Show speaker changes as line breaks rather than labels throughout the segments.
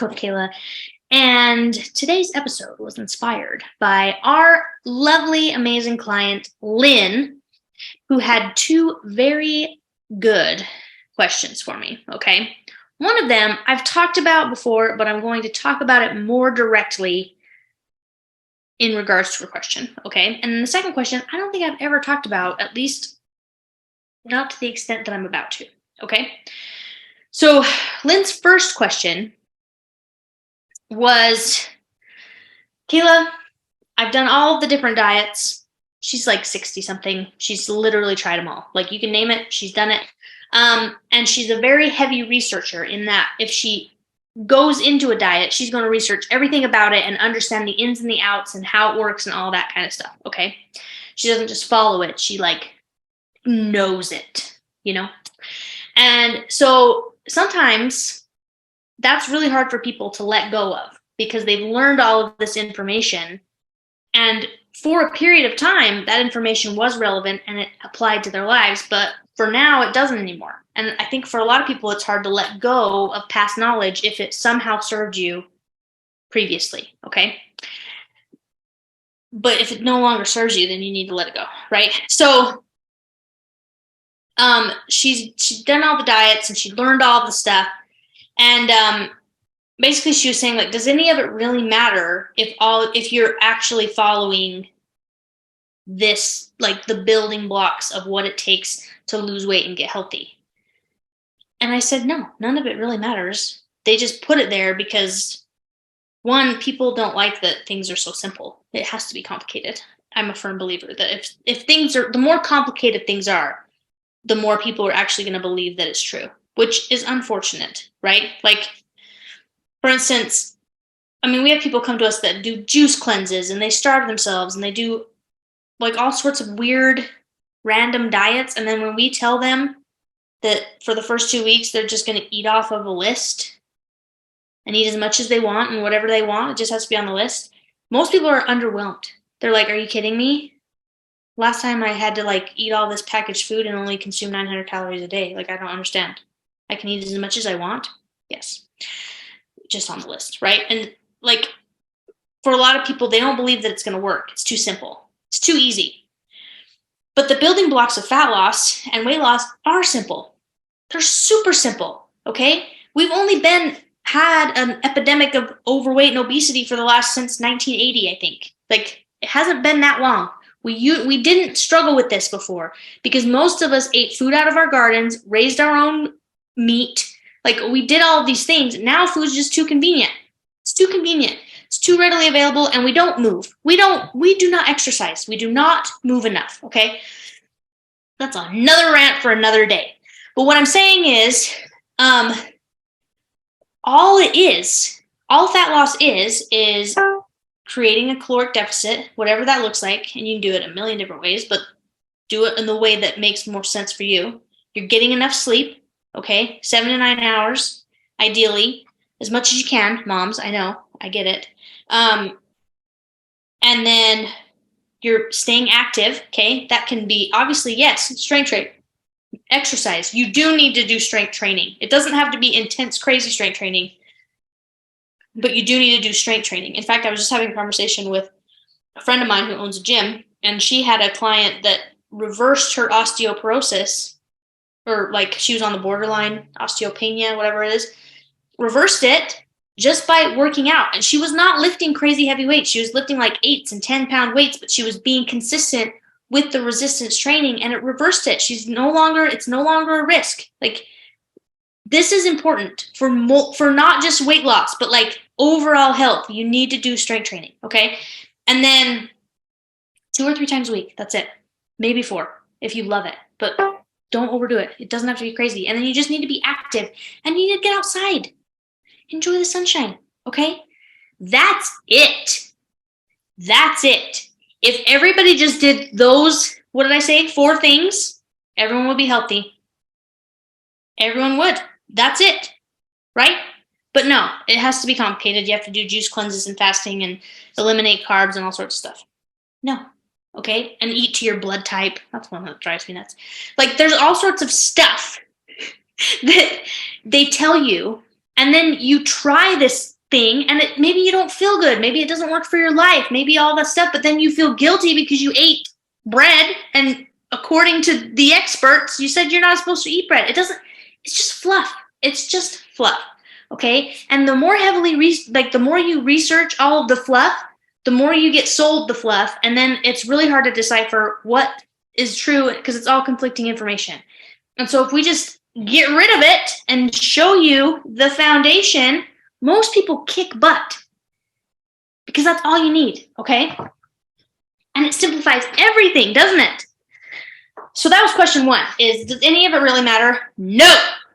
Coach Kayla, and today's episode was inspired by our lovely, amazing client, Lynn, who had two very good questions for me, okay? One of them I've talked about before, but I'm going to talk about it more directly in regards to her question, okay? And then the second question, I don't think I've ever talked about, at least not to the extent that I'm about to, okay? So Lynn's first question was, Kayla, I've done all of the different diets. She's like 60 something. She's literally tried them all. Like, you can name it, she's done it. And she's a very heavy researcher in that if she goes into a diet, she's going to research everything about it and understand the ins and the outs and how it works and all that kind of stuff. Okay. She doesn't just follow it. She knows it, And so sometimes that's really hard for people to let go of because they've learned all of this information. And for a period of time, that information was relevant and it applied to their lives. But for now, it doesn't anymore. And I think for a lot of people, it's hard to let go of past knowledge if it somehow served you previously. Okay. But if it no longer serves you, then you need to let it go. Right. So she's done all the diets and she learned all the stuff. And basically she was saying, does any of it really matter if you're actually following this, the building blocks of what it takes to lose weight and get healthy? And I said, no, none of it really matters. They just put it there because, one, people don't like that things are so simple. It has to be complicated. I'm a firm believer that if things are, the more complicated things are, the more people are actually going to believe that it's true, which is unfortunate, right? For instance, we have people come to us that do juice cleanses and they starve themselves and they do all sorts of weird, random diets. And then when we tell them that for the first 2 weeks, they're just going to eat off of a list and eat as much as they want and whatever they want, it just has to be on the list. Most people are underwhelmed. They're like, are you kidding me? Last time I had to eat all this packaged food and only consume 900 calories a day. I don't understand. I can eat as much as I want. Yes. Just on the list, right? And for a lot of people, they don't believe that it's going to work. It's too simple. It's too easy. But the building blocks of fat loss and weight loss are simple. They're super simple, okay? We've only had an epidemic of overweight and obesity for the last since 1980, I think. It hasn't been that long. We didn't struggle with this before because most of us ate food out of our gardens, raised our own meat. We did all of these things. Now food's just too convenient. It's too convenient. It's too readily available, and we don't move. We do not exercise. We do not move enough, okay? That's another rant for another day. But what I'm saying is, all fat loss is creating a caloric deficit, whatever that looks like, and you can do it a million different ways, but do it in the way that makes more sense for you. You're getting enough sleep, okay? 7 to 9 hours, ideally, as much as you can. Moms, I know, I get it. And then you're staying active, okay? That can be, obviously, yes, strength training, exercise. You do need to do strength training. It doesn't have to be intense, crazy strength training, but you do need to do strength training. In fact, I was just having a conversation with a friend of mine who owns a gym, and she had a client that reversed her osteoporosis, or she was on the borderline, osteopenia, whatever it is, reversed it just by working out. And she was not lifting crazy heavy weights. She was lifting 8 and 10-pound weights, but she was being consistent with the resistance training, and it reversed it. It's no longer a risk. This is important for not just weight loss, but overall health. You need to do strength training, okay? And then 2 or 3 times a week. That's it. Maybe 4 if you love it, but don't overdo it. It doesn't have to be crazy. And then you just need to be active and you need to get outside. Enjoy the sunshine, okay? That's it. That's it. If everybody just did those, 4 things, everyone would be healthy. Everyone would. That's it, right? But no, it has to be complicated. You have to do juice cleanses and fasting and eliminate carbs and all sorts of stuff. No, okay? And eat to your blood type. That's one that drives me nuts. There's all sorts of stuff that they tell you, and then you try this thing, and maybe you don't feel good. Maybe it doesn't work for your life. Maybe all that stuff, but then you feel guilty because you ate bread, and according to the experts, you said you're not supposed to eat bread. It's just fluff. It's just fluff. Okay? And the more heavily, the more you research all of the fluff, the more you get sold the fluff, and then it's really hard to decipher what is true because it's all conflicting information. And so if we just get rid of it and show you the foundation, most people kick butt because that's all you need, okay? And it simplifies everything, doesn't it? So that was question 1, does any of it really matter? No,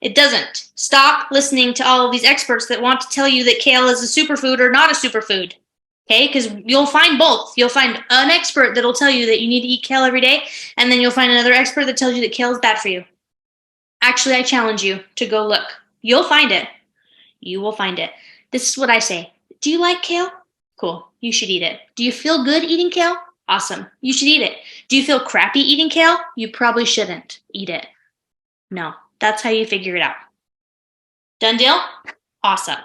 it doesn't. Stop listening to all of these experts that want to tell you that kale is a superfood or not a superfood, okay? Because you'll find both. You'll find an expert that'll tell you that you need to eat kale every day, and then you'll find another expert that tells you that kale is bad for you. Actually, I challenge you to go look. You'll find it. You will find it. This is what I say. Do you like kale? Cool. You should eat it. Do you feel good eating kale? Awesome. You should eat it. Do you feel crappy eating kale? You probably shouldn't eat it. No, that's how you figure it out. Done deal? Awesome.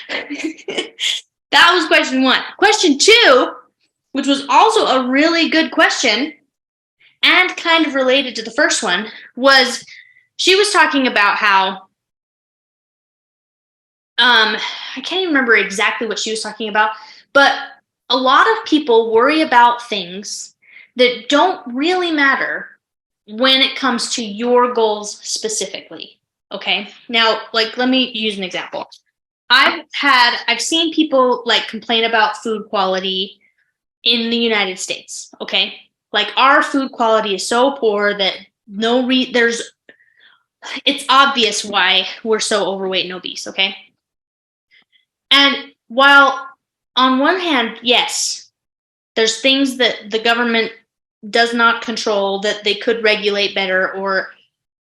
That was question 1. Question 2, which was also a really good question and kind of related to the first one, was she was talking about how I can't even remember exactly what she was talking about, but a lot of people worry about things that don't really matter when it comes to your goals specifically. Okay. Now, let me use an example. I've seen people complain about food quality in the United States. Okay. Our food quality is so poor that it's obvious why we're so overweight and obese. Okay. And while on one hand, yes, there's things that the government does not control that they could regulate better, or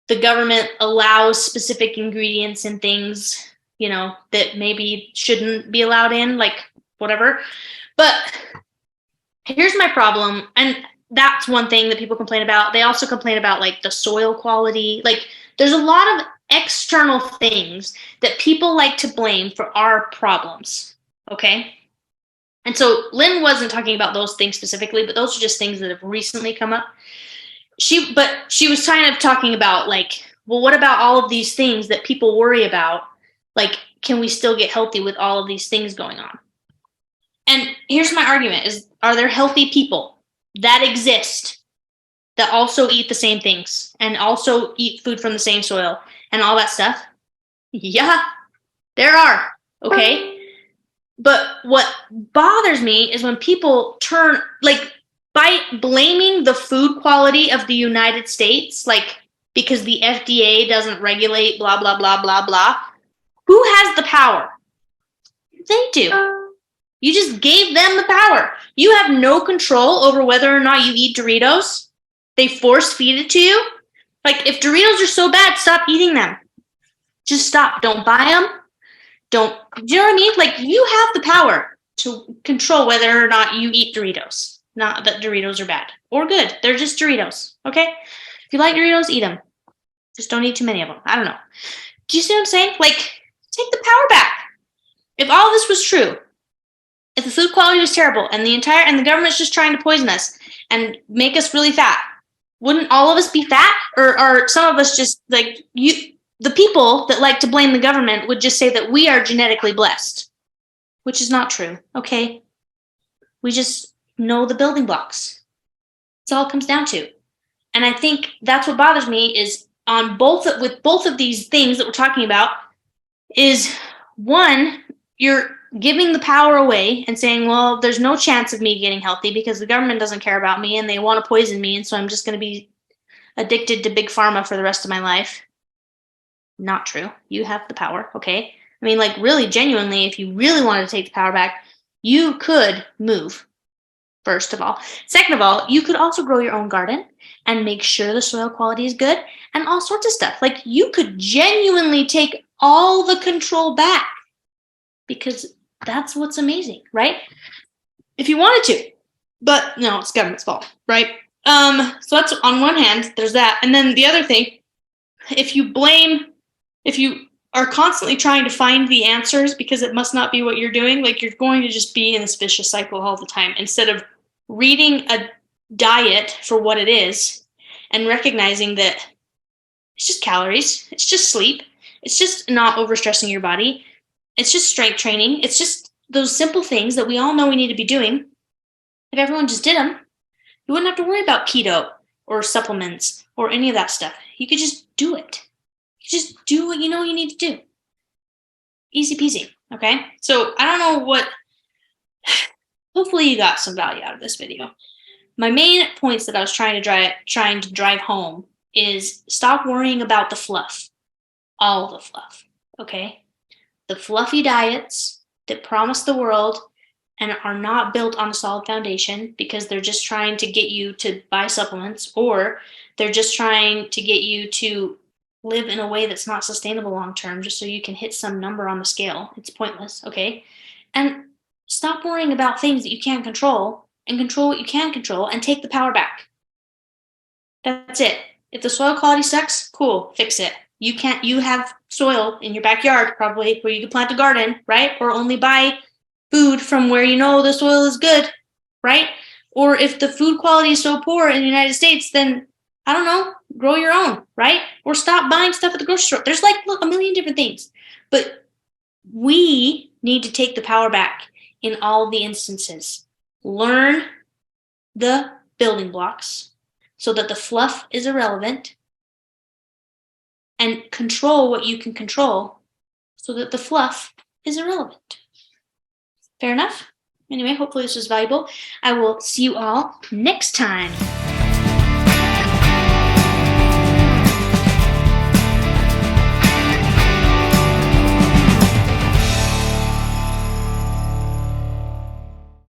the government allows specific ingredients in things, that maybe shouldn't be allowed in, whatever. But here's my problem. And that's one thing that people complain about. They also complain about the soil quality. There's a lot of external things that people like to blame for our problems. Okay. And so Lynn wasn't talking about those things specifically, but those are just things that have recently come up. She was kind of talking about well, what about all of these things that people worry about? Can we still get healthy with all of these things going on? And here's my argument are there healthy people that exist that also eat the same things and also eat food from the same soil and all that stuff? Yeah, there are. Okay. But what bothers me is when people turn, by blaming the food quality of the United States, because the FDA doesn't regulate blah, blah, blah, blah, blah. Who has the power? They do. You just gave them the power. You have no control over whether or not you eat Doritos. They force feed it to you. If Doritos are so bad, stop eating them. Just stop. Don't buy them. Do you know what I mean? You have the power to control whether or not you eat Doritos. Not that Doritos are bad or good. They're just Doritos. Okay? If you like Doritos, eat them. Just don't eat too many of them. I don't know. Do you see what I'm saying? Take the power back. If all this was true, if the food quality was terrible and the government's just trying to poison us and make us really fat, wouldn't all of us be fat? Or are some of us just the people that like to blame the government would just say that we are genetically blessed, which is not true. Okay. We just know the building blocks. That's all it comes down to. And I think that's what bothers me is with both of these things that we're talking about is one, you're giving the power away and saying, well, there's no chance of me getting healthy because the government doesn't care about me and they want to poison me. And so I'm just going to be addicted to big pharma for the rest of my life. Not true. You have the power. Okay. I mean, really genuinely, if you really wanted to take the power back, you could move. First of all. Second of all, you could also grow your own garden and make sure the soil quality is good and all sorts of stuff. You could genuinely take all the control back because that's what's amazing, right? If you wanted to, but no, it's government's fault, right? So that's on one hand, there's that. And then the other thing, if you are constantly trying to find the answers because it must not be what you're doing, like you're going to just be in this vicious cycle all the time instead of reading a diet for what it is and recognizing that it's just calories, it's just sleep, it's just not overstressing your body, it's just strength training, it's just those simple things that we all know we need to be doing. If everyone just did them, you wouldn't have to worry about keto or supplements or any of that stuff. You could just do it. Just do what you know you need to do. Easy peasy. Okay. So I don't know what, hopefully you got some value out of this video. My main points that I was trying to drive home is stop worrying about the fluff. All the fluff. Okay. The fluffy diets that promise the world and are not built on a solid foundation because they're just trying to get you to buy supplements, or they're just trying to get you to live in a way that's not sustainable long term just so you can hit some number on the scale. It's pointless, okay? And stop worrying about things that you can't control and control what you can control and take the power back. That's it. If the soil quality sucks, cool, fix it. You have soil in your backyard probably where you can plant a garden, right? Or only buy food from where you know the soil is good, right? Or if the food quality is so poor in the United States, then I don't know, grow your own, right? Or stop buying stuff at the grocery store. There's like, look, a million different things. But we need to take the power back in all the instances. Learn the building blocks so that the fluff is irrelevant, and control what you can control so that the fluff is irrelevant. Fair enough? Anyway, hopefully this was valuable. I will see you all next time.